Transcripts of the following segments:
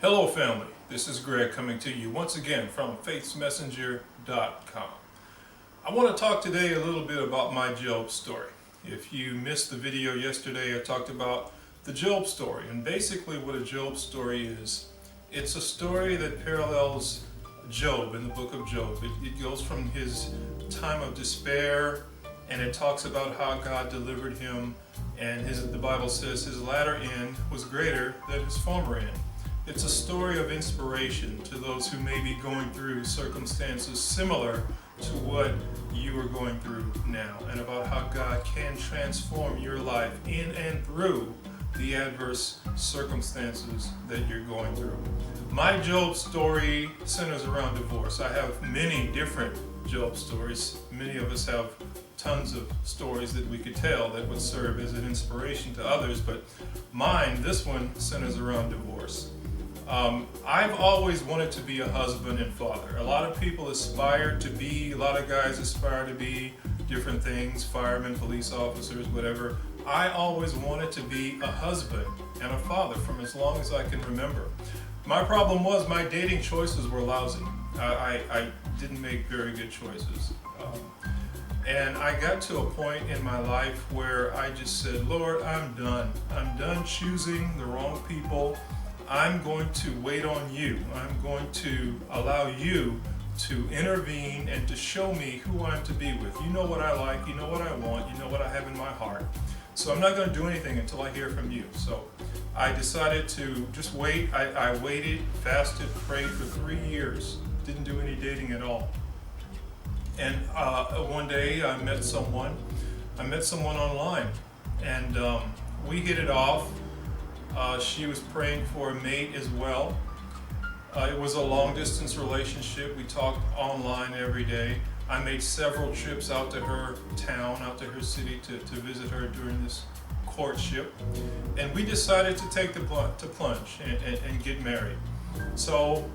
Hello family, this is Greg coming to you once again from FaithsMessenger.com. I want to talk today a little bit about my Job story. If you missed the video yesterday, I talked about the Job story, and basically what a Job story is, it's a story that parallels Job in the book of Job. It goes from his time of despair, and it talks about how God delivered him, and the Bible says his latter end was greater than his former end. It's a story of inspiration to those who may be going through circumstances similar to what you are going through now, and about how God can transform your life in and through the adverse circumstances that you're going through. My Job story centers around divorce. I have many different Job stories. Many of us have tons of stories that we could tell that would serve as an inspiration to others, but mine, this one, centers around divorce. I've always wanted to be a husband and father. A lot of people aspire to be, a lot of guys aspire to be different things, firemen, police officers, whatever. I always wanted to be a husband and a father from as long as I can remember. My problem was my dating choices were lousy. I didn't make very good choices. And I got to a point in my life where I just said, Lord, I'm done. I'm done choosing the wrong people. I'm going to wait on you. I'm going to allow you to intervene and to show me who I'm to be with. You know what I like, you know what I want, you know what I have in my heart. So I'm not going to do anything until I hear from you. So I decided to just wait. I waited, fasted, prayed for 3 years. Didn't do any dating at all. And one day I met someone online, and we hit it off. She was praying for a mate as well. It was a long distance relationship. We talked online every day. I made several trips out to her town, out to her city to visit her during this courtship. And we decided to take the plunge and get married. So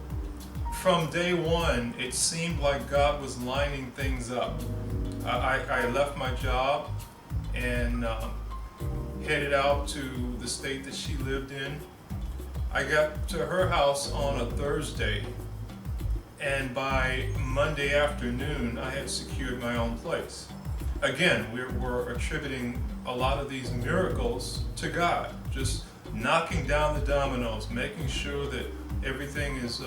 from day one, it seemed like God was lining things up. I left my job and headed out to the state that she lived in. I got to her house on a Thursday, and by Monday afternoon I had secured my own place. Again, we're attributing a lot of these miracles to God, just knocking down the dominoes, making sure that everything is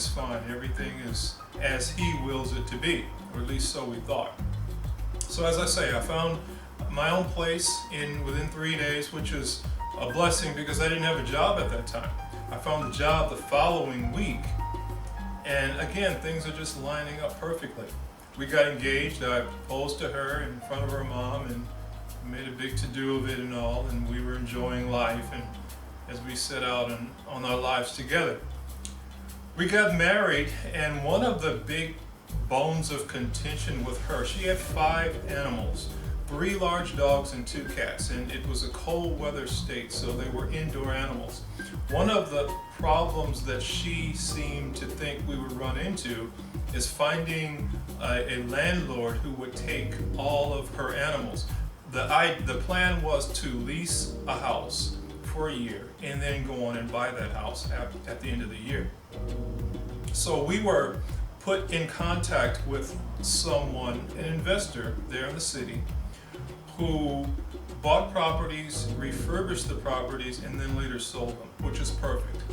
fine, everything is as He wills it to be, or at least so we thought. So as I say, I found my own place within 3 days, which is a blessing because I didn't have a job at that time. I found a job the following week, and again, things are just lining up perfectly. We got engaged. I proposed to her in front of her mom and made a big to-do of it and all, and we were enjoying life and as we set out on our lives together. We got married, and one of the big bones of contention with her, she had 5 animals. 3 large dogs and 2 cats, and it was a cold weather state, so they were indoor animals. One of the problems that she seemed to think we would run into is finding a landlord who would take all of her animals. The plan was to lease a house for a year and then go on and buy that house at the end of the year. So we were put in contact with someone, an investor there in the city, who bought properties, refurbished the properties, and then later sold them, which is perfect.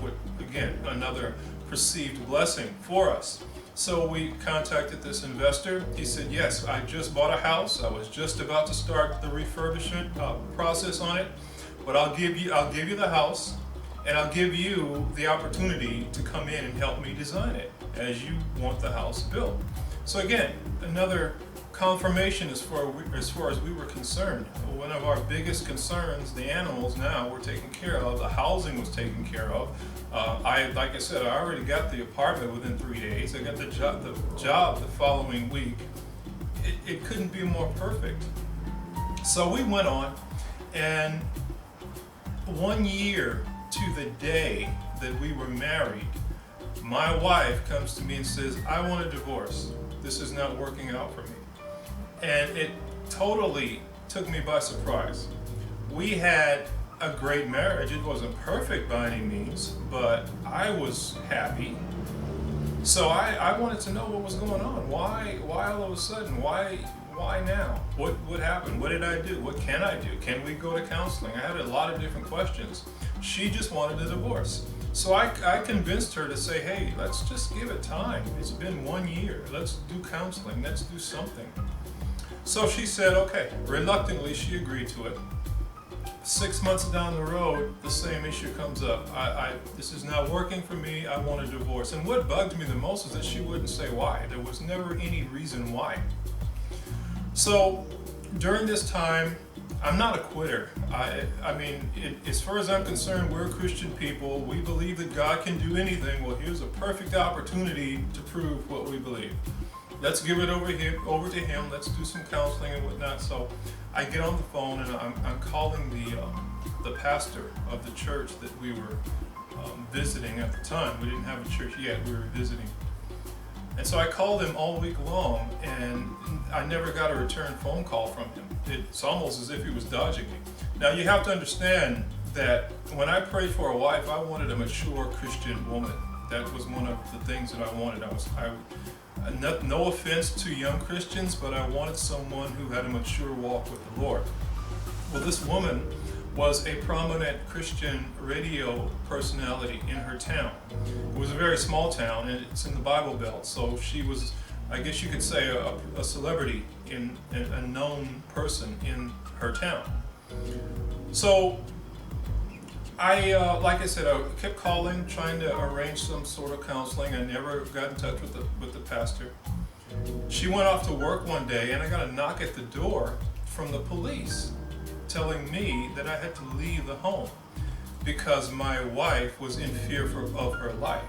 Again, another perceived blessing for us. So we contacted this investor. He said, yes, I just bought a house. I was just about to start the refurbishment process on it, but I'll give you the house, and I'll give you the opportunity to come in and help me design it as you want the house built. So again, another confirmation as far as we were concerned. One of our biggest concerns, the animals now were taken care of, the housing was taken care of. Like I said, I already got the apartment within 3 days. I got the job the following week. It couldn't be more perfect. So we went on, and 1 year to the day that we were married, my wife comes to me and says, I want a divorce. This is not working out for me. And it totally took me by surprise. We had a great marriage. It wasn't perfect by any means, but I was happy. So I wanted to know what was going on. Why all of a sudden? Why now? What happened? What did I do? What can I do? Can we go to counseling? I had a lot of different questions. She just wanted a divorce. So I convinced her to say, hey, let's just give it time. It's been 1 year. Let's do counseling. Let's do something. So she said, okay. Reluctantly, she agreed to it. 6 months down the road, the same issue comes up. This is not working for me. I want a divorce. And what bugged me the most is that she wouldn't say why. There was never any reason why. So during this time, I'm not a quitter. As far as I'm concerned, we're Christian people. We believe that God can do anything. Well, here's a perfect opportunity to prove what we believe. Let's give it over to him. Let's do some counseling and whatnot. So I get on the phone and I'm calling the pastor of the church that we were visiting at the time. We didn't have a church yet. We were visiting. And so I called him all week long, and I never got a return phone call from him. It's almost as if he was dodging me. Now you have to understand that when I prayed for a wife, I wanted a mature Christian woman. That was one of the things that I wanted. No offense to young Christians, but I wanted someone who had a mature walk with the Lord. Well, this woman was a prominent Christian radio personality in her town. It was a very small town, and it's in the Bible Belt, so she was, I guess you could say, a celebrity, a known person in her town. So like I said, I kept calling, trying to arrange some sort of counseling. I never got in touch with the pastor. She went off to work one day, and I got a knock at the door from the police telling me that I had to leave the home because my wife was in fear of her life.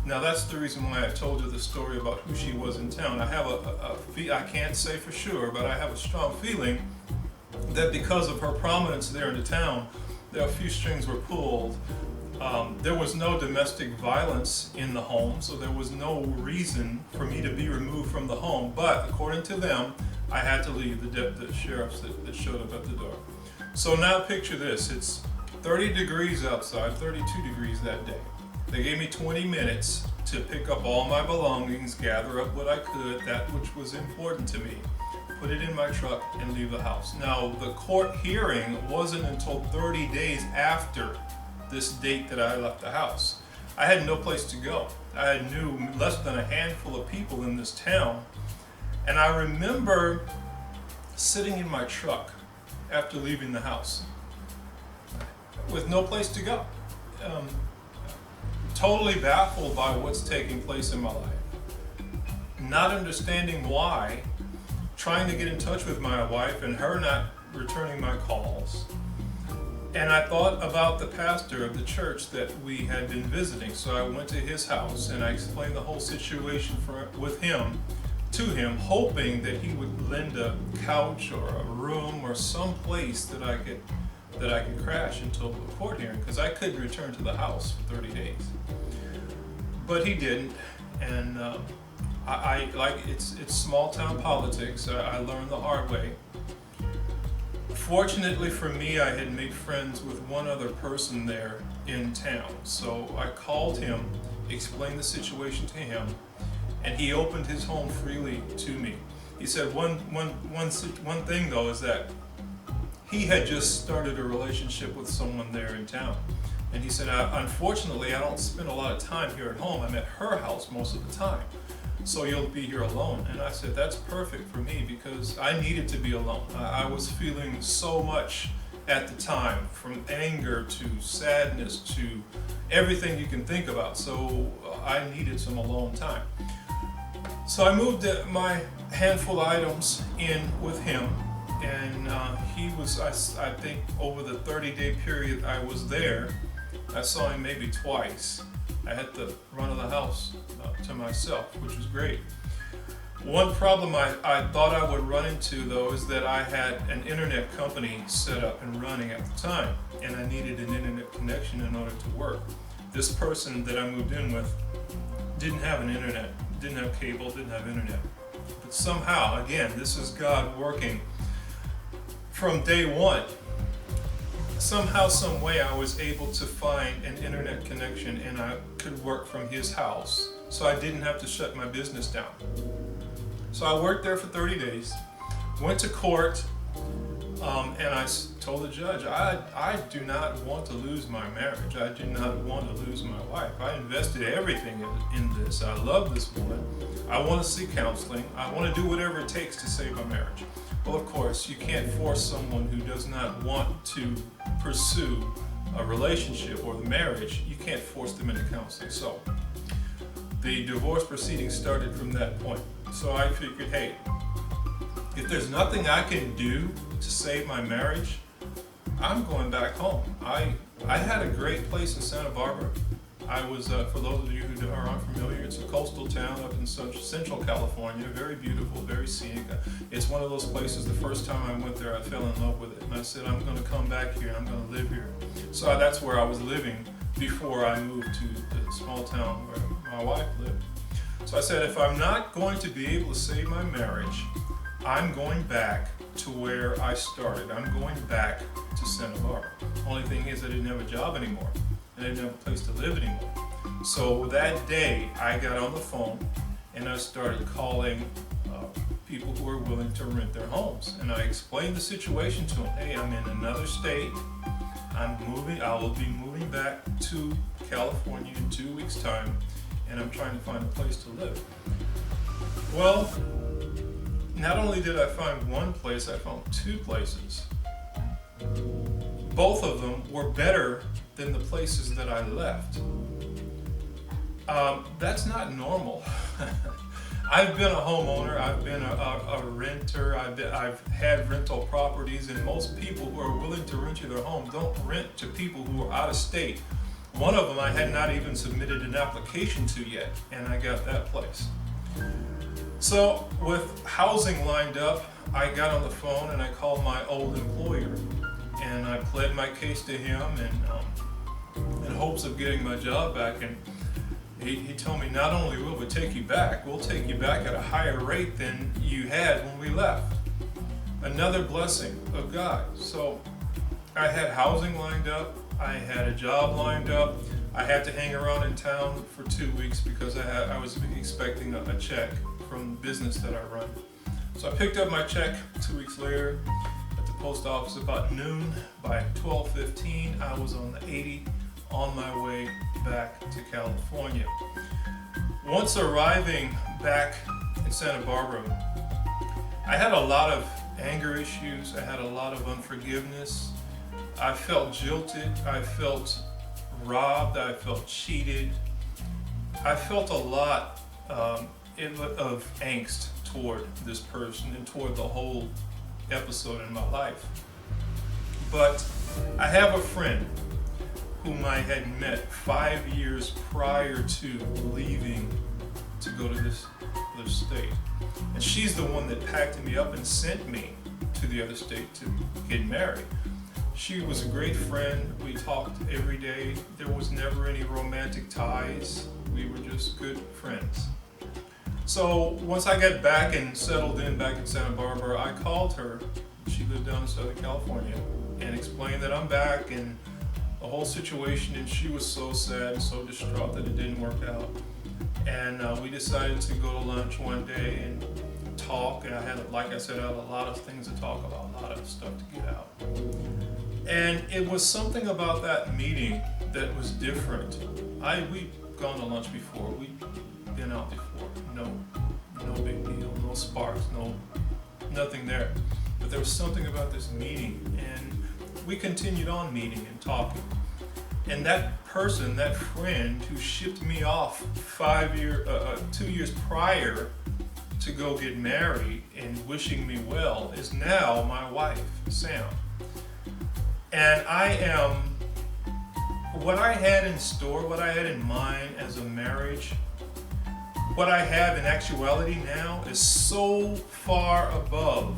Now that's the reason why I told you the story about who she was in town. I have I can't say for sure, but I have a strong feeling that because of her prominence there in the town, a few strings were pulled. There was no domestic violence in the home, so there was no reason for me to be removed from the home. But according to them, I had to leave. The sheriffs that showed up at the door. So now picture this. It's 30 degrees outside, 32 degrees that day. They gave me 20 minutes to pick up all my belongings, gather up what I could, that which was important to me, put it in my truck, and leave the house. Now, the court hearing wasn't until 30 days after this date that I left the house. I had no place to go. I knew less than a handful of people in this town. And I remember sitting in my truck after leaving the house with no place to go. Totally baffled by what's taking place in my life. Not understanding why, trying to get in touch with my wife and her not returning my calls. And I thought about the pastor of the church that we had been visiting. So I went to his house and I explained the whole situation to him, hoping that he would lend a couch or a room or some place that I could crash until the court hearing, because I couldn't return to the house for 30 days. But he didn't, and it's small town politics. I learned the hard way. Fortunately for me, I had made friends with one other person there in town. So I called him, explained the situation to him, and he opened his home freely to me. He said one thing though is that he had just started a relationship with someone there in town. And he said, unfortunately, I don't spend a lot of time here at home. I'm at her house most of the time. So you'll be here alone. And I said, that's perfect for me because I needed to be alone. I was feeling so much at the time, from anger to sadness to everything you can think about. So I needed some alone time. So I moved my handful of items in with him. And he was, I think, over the 30-day period I was there, I saw him maybe twice. I had the run of the house to myself, which was great. One problem I thought I would run into, though, is that I had an internet company set up and running at the time, and I needed an internet connection in order to work. This person that I moved in with didn't have an internet, didn't have cable, didn't have internet. But somehow, again, this is God working from day one. somehow, some way, I was able to find an internet connection and I could work from his house, so I didn't have to shut my business down. So I worked there for 30 days, went to court, and I told the judge, I do not want to lose my marriage. I do not want to lose my wife. I invested everything in this. I love this woman. I want to seek counseling. I want to do whatever it takes to save my marriage. Well, of course, you can't force someone who does not want to pursue a relationship or the marriage. You can't force them into counseling. So the divorce proceedings started from that point. So I figured, hey, if there's nothing I can do to save my marriage, I'm going back home. I had a great place in Santa Barbara. I was, for those of you who are unfamiliar, it's a coastal town up in Central California, very beautiful, very scenic. It's one of those places, the first time I went there, I fell in love with it. And I said, I'm going to come back here, I'm going to live here. So that's where I was living before I moved to the small town where my wife lived. So I said, if I'm not going to be able to save my marriage, I'm going back to where I started. I'm going back to Santa Barbara. Only thing is I didn't have a job anymore. I didn't have a place to live anymore. So that day I got on the phone and I started calling people who are willing to rent their homes. And I explained the situation to them. Hey, I'm in another state. I will be moving back to California in 2 weeks' time, and I'm trying to find a place to live. Well, not only did I find one place, I found two places. Both of them were better than the places that I left. That's not normal. I've been a homeowner, I've been a renter, I've had rental properties, and most people who are willing to rent you their home don't rent to people who are out of state. One of them I had not even submitted an application to yet, and I got that place. So with housing lined up, I got on the phone and I called my old employer, and I pled my case to him in hopes of getting my job back. And he told me, not only will we take you back, we'll take you back at a higher rate than you had when we left. Another blessing of God. So I had housing lined up, I had a job lined up. I had to hang around in town for 2 weeks because I was expecting a check from the business that I run. So I picked up my check 2 weeks later at the post office about noon. By 12:15, I was on the 80 on my way back to California. Once arriving back in Santa Barbara, I had a lot of anger issues. I had a lot of unforgiveness. I felt jilted. I felt robbed. I felt cheated. I felt a lot of angst toward this person and toward the whole episode in my life. But I have a friend whom I had met 5 years prior to leaving to go to this other state. And she's the one that packed me up and sent me to the other state to get married. She was a great friend. We talked every day. There was never any romantic ties. We were just good friends. So once I got back and settled in back in Santa Barbara, I called her. She lived down in Southern California, and explained that I'm back and the whole situation. And she was so sad and so distraught that it didn't work out. And we decided to go to lunch one day and talk. And I had, like I said, I had a lot of things to talk about, a lot of stuff to get out. And it was something about that meeting that was different. We'd gone to lunch before, we'd been out before. No big deal, no sparks, nothing there. But there was something about this meeting, and we continued on meeting and talking. And that person, that friend who shipped me off 2 years prior to go get married and wishing me well, is now my wife, Sam. And what I had in store, what I had in mind as a marriage, what I have in actuality now is so far above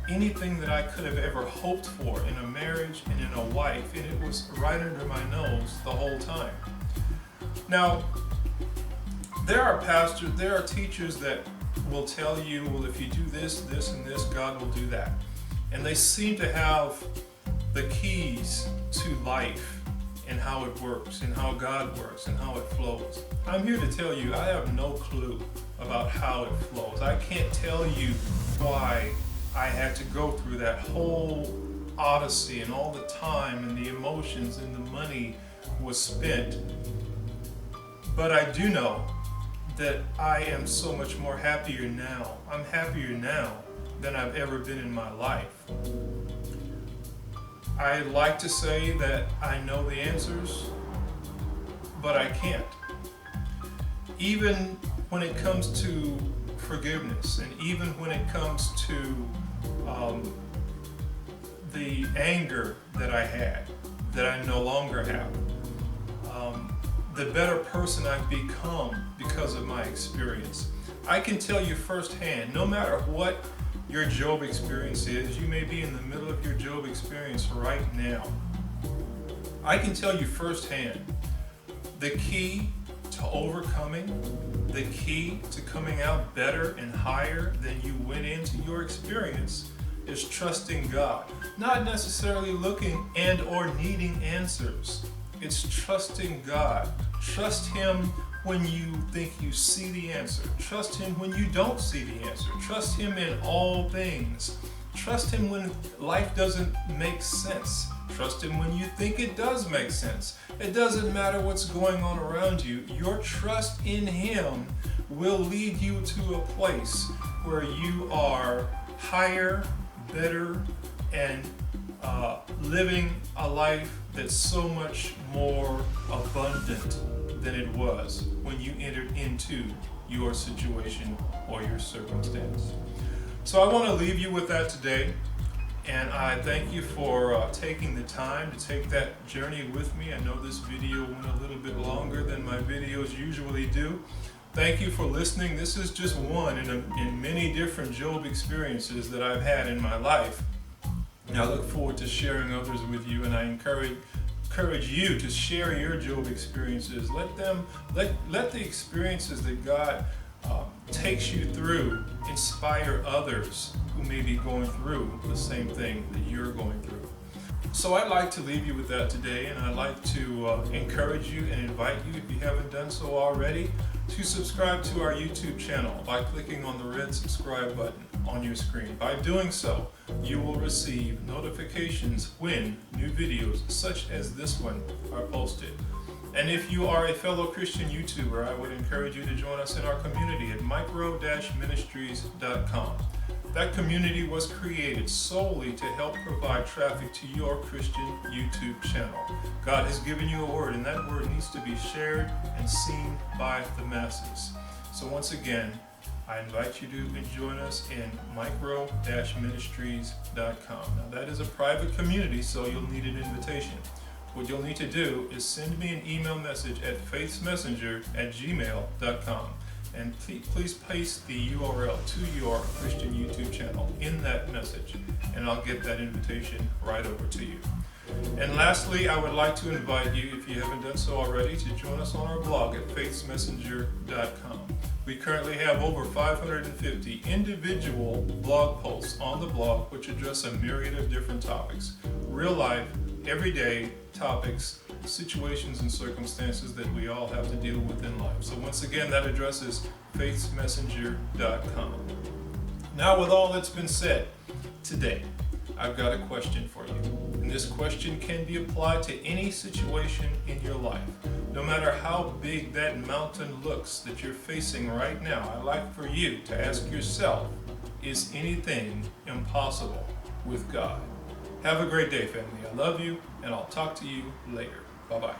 anything that I could have ever hoped for in a marriage and in a wife, and it was right under my nose the whole time. Now, there are pastors, there are teachers that will tell you, well, if you do this, this, and this, God will do that. And they seem to have the keys to life and how it works and how God works and how it flows. I'm here to tell you I have no clue about how it flows. I can't tell you why I had to go through that whole odyssey and all the time and the emotions and the money was spent. But I do know that I am so much more happier now. I'm happier now than I've ever been in my life. I like to say that I know the answers, but I can't. Even when it comes to forgiveness, and even when it comes to the anger that I had, that I no longer have, the better person I've become because of my experience. I can tell you firsthand, no matter what your Job experience is, you may be in the middle of your Job experience right now. I can tell you firsthand, the key to overcoming, the key to coming out better and higher than you went into your experience is trusting God. Not necessarily looking and or needing answers. It's trusting God. Trust Him when you think you see the answer. Trust Him when you don't see the answer. Trust Him in all things. Trust Him when life doesn't make sense. Trust Him when you think it does make sense. It doesn't matter what's going on around you. Your trust in Him will lead you to a place where you are higher, better, and living a life that's so much more abundant than it was when you entered into your situation or your circumstance. So I want to leave you with that today, and I thank you for taking the time to take that journey with me. I know this video went a little bit longer than my videos usually do. Thank you for listening. This is just one in many different Job experiences that I've had in my life. And I look forward to sharing others with you, and I encourage you to share your Job experiences. Let the experiences that God takes you through inspire others who may be going through the same thing that you're going through. So I'd like to leave you with that today, and I'd like to encourage you and invite you, if you haven't done so already, to subscribe to our YouTube channel by clicking on the red subscribe button on your screen. By doing so, you will receive notifications when new videos such as this one are posted. And if you are a fellow Christian YouTuber, I would encourage you to join us in our community at micro-ministries.com. That community was created solely to help provide traffic to your Christian YouTube channel. God has given you a word, and that word needs to be shared and seen by the masses. So once again, I invite you to join us in micro-ministries.com. Now that is a private community, so you'll need an invitation. What you'll need to do is send me an email message at FaithsMessenger@gmail.com. And please paste the URL to your Christian YouTube channel in that message, and I'll get that invitation right over to you. And lastly, I would like to invite you, if you haven't done so already, to join us on our blog at FaithsMessenger.com. We currently have over 550 individual blog posts on the blog which address a myriad of different topics. Real life, everyday topics, situations and circumstances that we all have to deal with in life. So once again, that address is FaithsMessenger.com. Now, with all that's been said today, I've got a question for you. And this question can be applied to any situation in your life. No matter how big that mountain looks that you're facing right now, I'd like for you to ask yourself, is anything impossible with God? Have a great day, family. I love you, and I'll talk to you later. Bye-bye.